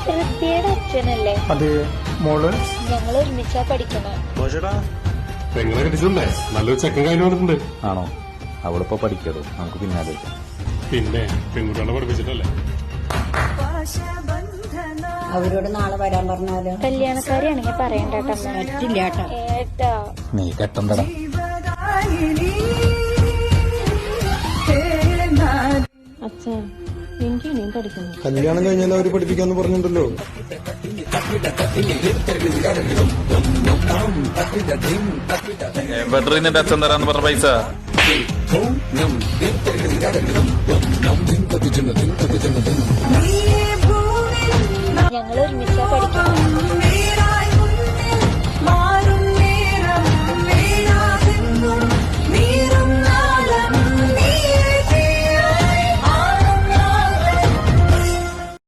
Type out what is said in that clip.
ഹൃദ്യയുടെ അച്ഛനല്ലേ? അതെ മോള്. ഞങ്ങൾ ഒരുമിച്ചാ പഠിക്കണേ. പെങ്ങളെ കെട്ടിച്ചിട്ടുണ്ടേ, നല്ലൊരു ചെക്കൻ കയ്യിൽ വന്നിട്ടുണ്ട്. ആണോ? അവളിപ്പോ പഠിക്കടോ, നമുക്ക് പിന്നാലെ. പിന്നെ പെൺകുട്ടികളെ പഠിപ്പിച്ചിട്ടല്ലേ. അവരോട് നാളെ വരാൻ പറഞ്ഞാലോ? കല്യാണക്കാരിയാണെങ്കിൽ പറയണ്ടേട്ടാ. പറ്റില്ല കേട്ടോ. ഏട്ടാ നീ കെട്ടണ്ടടാ. അച്ഛാ, എനിക്ക് ഇനിയും പഠിക്കണം. കല്യാണം കഴിഞ്ഞാൽ അവര് പഠിപ്പിക്കാന്ന് പറഞ്ഞിട്ടുണ്ടല്ലോ. ബെഡറിന്റെ അച്ഛൻ തരാന്ന് പറഞ്ഞ പൈസ ഞങ്ങൾ ഒരുമിച്ചാ പഠിക്കണം.